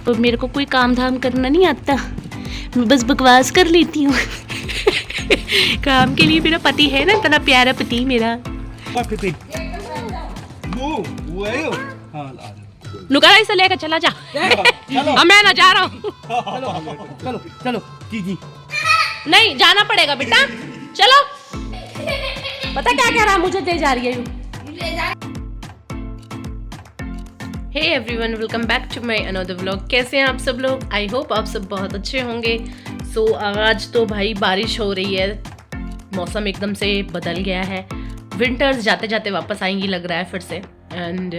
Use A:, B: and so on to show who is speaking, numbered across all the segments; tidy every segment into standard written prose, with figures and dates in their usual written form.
A: तो मेरे को कोई काम धाम करना नहीं आता, मैं बस बकवास कर लेती हूँ। काम के लिए मेरा पति है ना, इतना प्यारा पति मेरा। नुकारा इसे लेकर चला जा। अब मैं ना जा रहा हूँ।
B: चलो चलो जी
A: नहीं जाना पड़ेगा बेटा, चलो। पता क्या कह रहा है, मुझे दे जा रही है। Hey everyone, welcome back to my another vlog. कैसे हैं आप सब लोग? आई होप आप सब बहुत अच्छे होंगे। सो आज तो भाई बारिश हो रही है, मौसम एकदम से बदल गया है। विंटर्स जाते जाते वापस आएंगी लग रहा है फिर से। एंड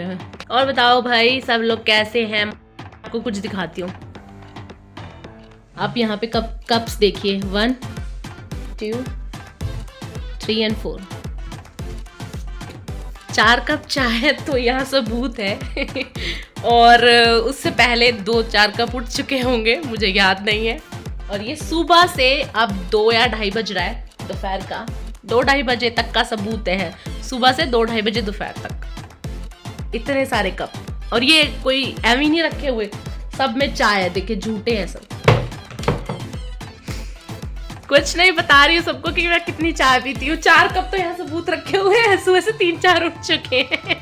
A: और बताओ भाई सब लोग कैसे हैं? आपको कुछ दिखाती हूँ। आप यहाँ पे कप्स देखिए, 1 2 3 एंड 4, 4 कप चाय तो यहाँ सबूत है। और उससे पहले 2-4 कप उठ चुके होंगे, मुझे याद नहीं है। और ये सुबह से अब 2 या 2:30 बज रहा है दोपहर का, 2-2:30 बजे तक का सबूत है। सुबह से 2-2:30 बजे दोपहर तक इतने सारे कप, और ये कोई एवं नहीं रखे हुए, सब में चाय है। देखिए झूठे हैं सब, कुछ नहीं बता रही हूँ सबको कि मैं कितनी चाय पीती हूँ। 4 कप तो यहाँ सबूत रखे हुए हैं, सुबह से 3-4 उठ चुके हैं।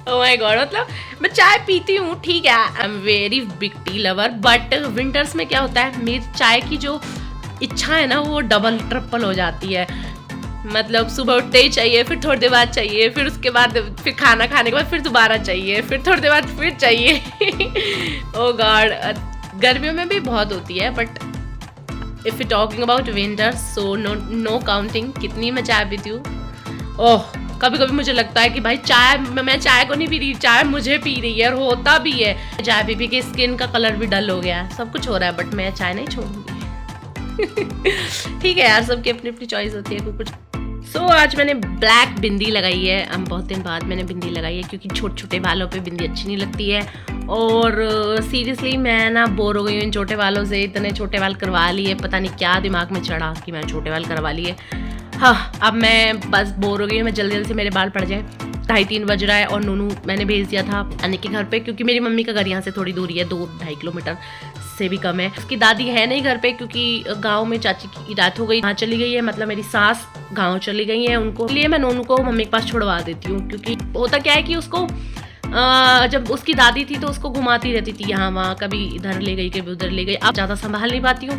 A: ओह माय गॉड, मतलब मैं चाय पीती हूँ ठीक है, I am very big tea lover. But winters में क्या होता है, मेरी चाय की जो इच्छा है ना वो डबल ट्रिपल हो जाती है। मतलब सुबह उठते ही चाहिए, फिर थोड़ी देर बाद चाहिए, फिर उसके बाद फिर खाना खाने के बाद फिर दोबारा चाहिए, फिर थोड़ी देर बाद फिर चाहिए। ओह गॉड, गर्मियों में भी बहुत होती है, but if you talking about winter so no counting कितनी मैं चाय पीती हूँ। ओह कभी कभी मुझे लगता है कि भाई चाय, मैं चाय को नहीं पी रही, चाय मुझे पी रही है, और होता भी है। चाय पी पी के स्किन का कलर भी डल हो गया, सब कुछ हो रहा है, बट मैं चाय नहीं छोड़ूंगी। ठीक है यार, सबकी अपनी अपनी चॉइस होती है कुछ। सो आज मैंने ब्लैक बिंदी लगाई है। अब बहुत दिन बाद मैंने बिंदी लगाई है, क्योंकि छोटे छोटे बालों पे बिंदी अच्छी नहीं लगती है। और सीरियसली मैं ना बोर हो गई हूँ इन छोटे बालों से। इतने छोटे बाल करवा लिए, पता नहीं क्या दिमाग में चढ़ा कि मैं छोटे बाल करवा लिए। हाँ अब मैं बस बोर हो गई हूँ, मैं जल्दी जल्दी से मेरे बाल पड़ जाए। 2:30-3 बज रहा है, और नूनू मैंने भेज दिया था अन्य के घर पे, क्योंकि मेरी मम्मी का घर यहाँ से थोड़ी दूरी है, 2-2.5 किलोमीटर से भी कम है। उसकी दादी है नहीं घर पे, क्योंकि गांव में चाची की रात हो गई, वहाँ चली गई है। मतलब मेरी सास गांव चली गई है, उनको लिए मैं नोनू को मम्मी के पास छुड़वा देती हूँ। क्योंकि होता क्या है कि उसको जब उसकी दादी थी तो उसको घुमाती रहती थी यहाँ वहाँ, कभी इधर ले गई कभी उधर ले गई। अब ज़्यादा संभाल नहीं पाती हूँ,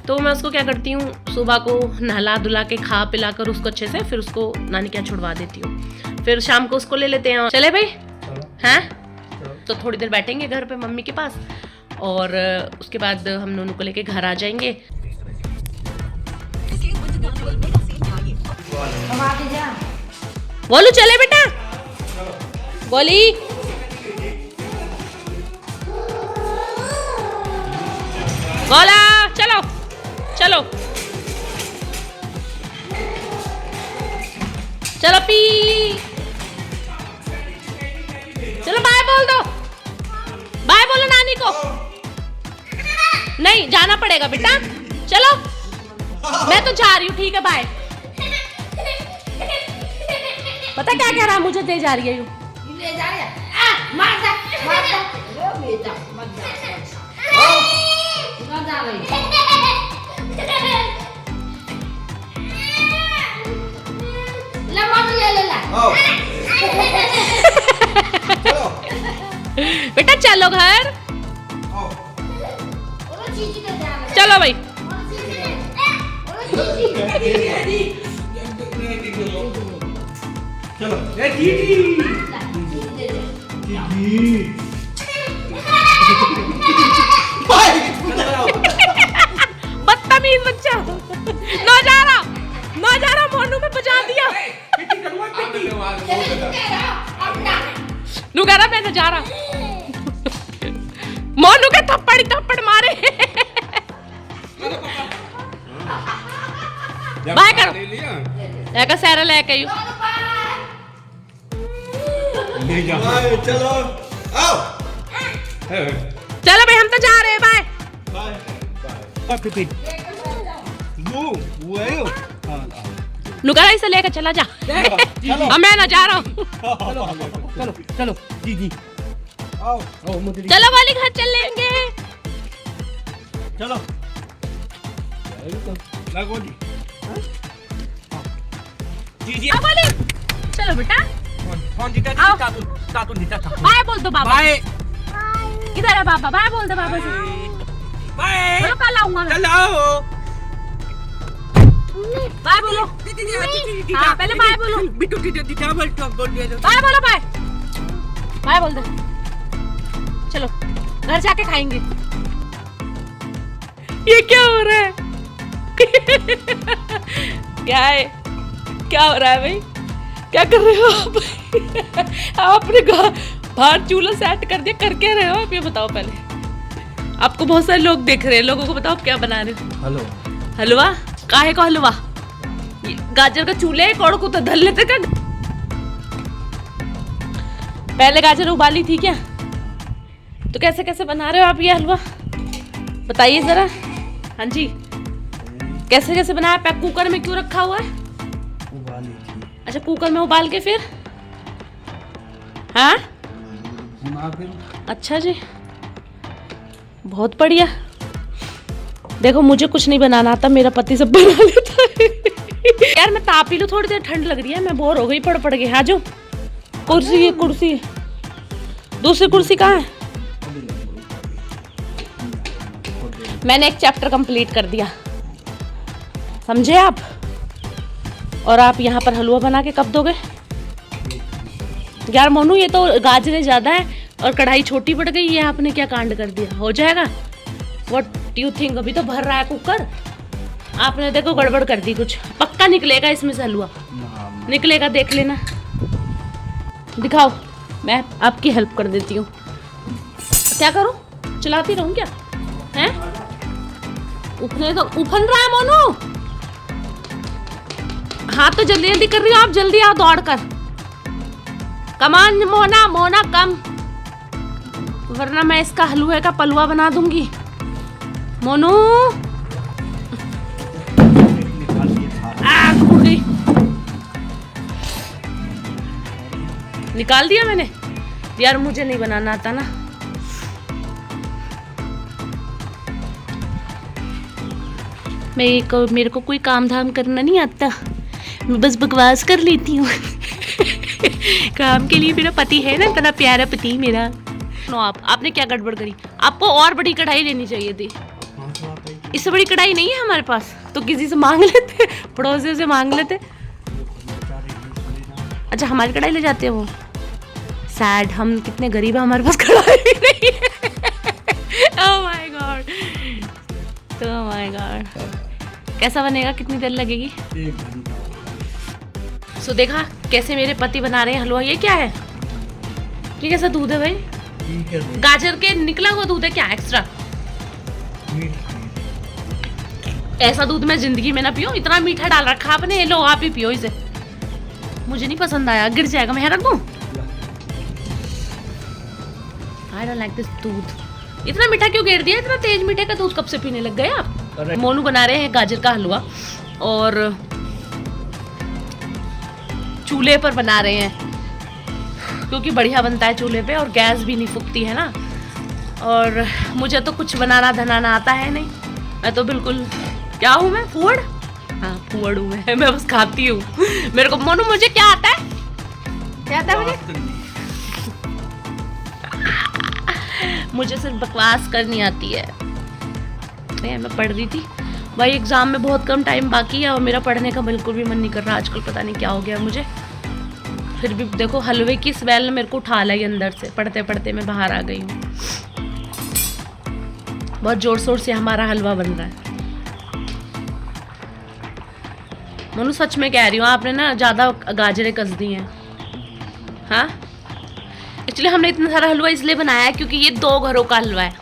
A: तो मैं उसको क्या करती हूँ, सुबह को नहला धुला के खा पिला कर उसको अच्छे से, फिर उसको नानी के यहाँ छुड़वा देती हूँ। फिर शाम को उसको ले लेते हैं। चले भाई हैं, तो थोड़ी देर बैठेंगे घर पे मम्मी के पास, और उसके बाद हम नोनू को लेके घर आ जाएंगे। बोलू चले बेटा, बोली बोला चलो चलो चलो पी, चलो बाय बोल दो, बाय बोलो नानी को। नहीं जाना पड़ेगा बेटा, चलो मैं तो जा रही हूँ ठीक है, बाय। पता क्या कह रहा है, मुझे दे जा रही है। बेटा चलो घर, चलो भाई।
B: चलो
A: बदतमीज बच्चा, नौजारा मोनू में बजा दिया। नू कह रहा मैं जा रहा, मोनू के थप्पड़ मारे। बाय करो, एक सैरा लेके आयु।
B: चलो आओ,
A: चलो भाई हम तो जा रहे हैं, बाय। नुकारा इसे लेकर चला जा। अब मैं ना जा रहा हूँ।
B: चलो चलो जी आओ आओ मुझे
A: चलो वाली घर चल लेंगे।
B: चलो लगो जी जी
A: आओ वाली, चलो बेटा
B: फोन जीता
A: आओ।
B: तातू जीता था
A: बाय बोल दो बाबा।
B: बाय
A: किधर है बाबा? बाय बोल दो बाबा से।
B: बाय
A: बोलो कल आऊंगा मैं।
B: चलो
A: बाय बोलो। हाँ पहले बाय बोलो।
B: बिट्टू जीता बोल दे दो।
A: बाय बोलो बाय। बाय बोल दो। चलो घर जाके खाएंगे। ये क्या हो रहा है? क्या है? क्या हो रहा है भाई? क्या कर रहे हो आप? आपने बाहर चूल्हा सेट कर दिया, कर क्या रहे हो आप? ये बताओ पहले। आपको बहुत सारे लोग देख रहे हैं, लोगों को बताओ आप क्या बना रहे हो?
B: हेलो
A: हलवा? काहे का हलवा? ये गाजर का चूल्हे कौड़ को तो धर लेते क्या? पहले गाजर उबाली थी क्या? तो कैसे कैसे बना रहे हो आप ये हलवा? बताइए जरा। हाँ जी, कैसे कैसे बनाया? पैक कुकर में क्यों रखा हुआ है?
B: उबाली थी
A: अच्छा कुकर में उबाल के फिर? हाँ
B: फिर
A: अच्छा जी, बहुत बढ़िया। देखो मुझे कुछ नहीं बनाना आता, मेरा पति सब बना लेता है। यार मैं ताप पी लूं, थोड़ी देर ठंड लग रही है, मैं बोर हो गई पड़ पड़ के। हाँ जो कुर्सी है, कुर्सी दूसरी कुर्सी कहाँ है? मैंने एक चैप्टर कंप्लीट कर दिया, समझे आप? और आप यहाँ पर हलवा बना के कब दोगे? यार मोनू ये तो गाजरें ज्यादा है और कढ़ाई छोटी पड़ गई, ये आपने क्या कांड कर दिया? हो जाएगा? What you think? अभी तो भर रहा है कुकर, आपने देखो गड़बड़ कर दी कुछ। पक्का निकलेगा इसमें से हलवा, निकलेगा, देख लेना। दिखाओ, मैं आपकी हेल्प कर देती हूँ। क्या करूँ? चलाती रहूँ क्या? हैं? उफने तो उफन रहा है मोनू। हाँ तो जल्दी जल्दी कर रही हो आप, जल्दी आओ दौड़ कर। कमान मोना, मोना कम, वरना मैं इसका हलवे का पलवा बना दूंगी। मोनू घूर गई। निकाल दिया मैंने? यार मुझे नहीं बनाना आता ना। मेरे को कोई काम धाम करना नहीं आता, मैं बस बकवास कर लेती हूँ। काम के लिए मेरा पति है ना, इतना प्यारा पति मेरा। नो आपने क्या गड़बड़ करी? आपको और बड़ी कढ़ाई लेनी चाहिए थी। इससे बड़ी कढ़ाई नहीं है हमारे पास, तो किसी से मांग लेते, पड़ोसियों से मांग लेते। अच्छा हमारी कढ़ाई ले जाते हैं वो? सैड, हम कितने गरीब हैं, हमारे पास कढ़ाई भी नहीं है। Oh my God, oh my God. कैसा बनेगा? कितनी देर लगेगी?
B: 1 घंटा।
A: सो देखा कैसे मेरे पति बना रहे हैं हलवा। ये क्या है? ये कैसा दूध है भाई?
B: ठीक है,
A: गाजर के निकला हुआ दूध है क्या एक्स्ट्रा? ऐसा दूध मैं जिंदगी में ना पियो, इतना मीठा डाल रखा आपने। लो आप ही पियो इसे, मुझे नहीं पसंद आया, गिर जाएगा। मैं रख दूं? आई डोंट लाइक दिस दूध। इतना मीठा क्यों गिर दिया? इतना तेज मीठे का दूध कब से पीने लग गए आप? मोनू बना रहे हैं गाजर का हलवा और चूल्हे पर बना रहे हैं, क्योंकि बढ़िया बनता है चूल्हे पे और गैस भी नहीं फूकती है ना। और मुझे तो कुछ बनाना धनाना आता है नहीं, मैं तो बिल्कुल क्या हूँ मैं? फूड? हाँ फूड हूँ मैं बस खाती हूँ। मेरे को मोनू, मुझे क्या आता है? क्या आता है मुझे? मुझे सिर्फ बकवास करनी आती है। मैं पढ़ रही थी भाई, एग्जाम में बहुत कम टाइम बाकी है और मेरा पढ़ने का बिल्कुल भी मन नहीं कर रहा आजकल, पता नहीं क्या हो गया मुझे। फिर भी देखो हलवे की स्मेल ने मेरे को उठा लाई अंदर से, पढ़ते पढ़ते मैं बाहर आ गई हूँ। बहुत जोर शोर से हमारा हलवा बन रहा है। मोनू सच में कह रही हूँ, आपने ना ज़्यादा गाजरें कस दी हैं। हाँ एक्चुअली हमने इतना सारा हलवा इसलिए बनाया है क्योंकि ये 2 घरों का हलवा है,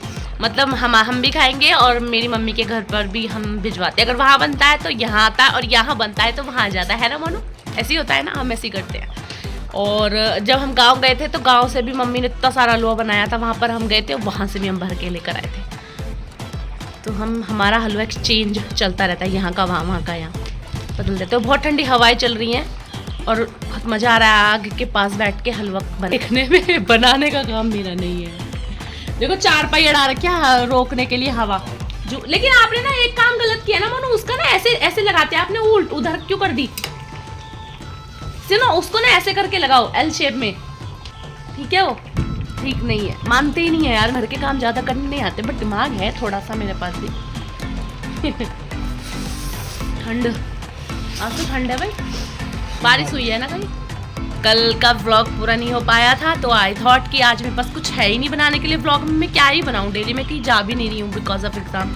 A: मतलब हम भी खाएंगे और मेरी मम्मी के घर पर भी हम भिजवाते हैं। अगर वहाँ बनता है तो यहाँ आता है और यहाँ बनता है तो वहाँ जाता है ना मोनू? ऐसे ही होता है ना, हम ऐसे ही करते हैं। और जब हम गांव गए थे तो गांव से भी मम्मी ने इतना सारा हलवा बनाया था, वहाँ पर हम गए थे, वहाँ से भी हम भर के लेकर आए थे। तो हमारा हलवा एक्सचेंज चलता रहता है, यहाँ का वहाँ, वहाँ का यहाँ बदल देते हैं। बहुत ठंडी हवाएं चल रही हैं और बहुत मज़ा आ रहा है आग के पास बैठ के हलवा देखने में। बनाने का काम मेरा नहीं है। देखो 4 पहिया डाल रखा रोकने के लिए हवा जो। लेकिन आपने ना एक काम गलत किया ना मोनू, उसका ना ऐसे ऐसे लगाते हैं आपने, उल्ट उधर क्यों कर दी? सुनो उसको ना ऐसे करके लगाओ एल शेप में, ठीक है? वो ठीक नहीं है, मानते ही नहीं है यार। घर के काम ज्यादा करने नहीं आते, बट दिमाग है थोड़ा सा मेरे पास भी। ठंड, आज तो ठंड है भाई, बारिश हुई है ना कहीं। कल का व्लॉग पूरा नहीं हो पाया था तो आई थॉट कि आज मेरे पास कुछ है ही नहीं बनाने के लिए व्लॉग में, मैं क्या ही बनाऊं। डेली मैं कहीं जा भी नहीं रही हूँ बिकॉज ऑफ एग्जाम।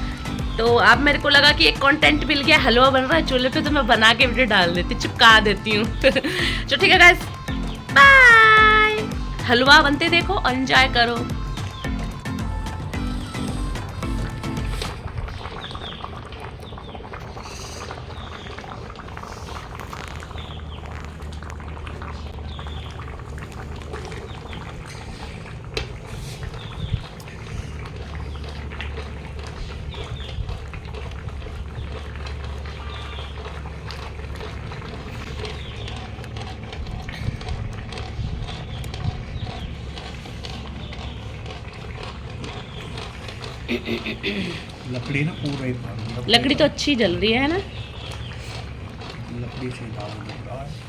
A: तो अब मेरे को लगा कि एक कंटेंट मिल गया, हलवा बन रहा है चूल्हे पे, तो मैं बना के वीडियो डाल देती, चिपका देती हूँ। तो ठीक है गाइस, बाय। हलवा बनते देखो और एंजॉय करो।
B: लकड़ी ना पूरा ही
A: लकड़ी तो अच्छी जल रही है ना।
B: लकड़ी से दाग लग रहा है।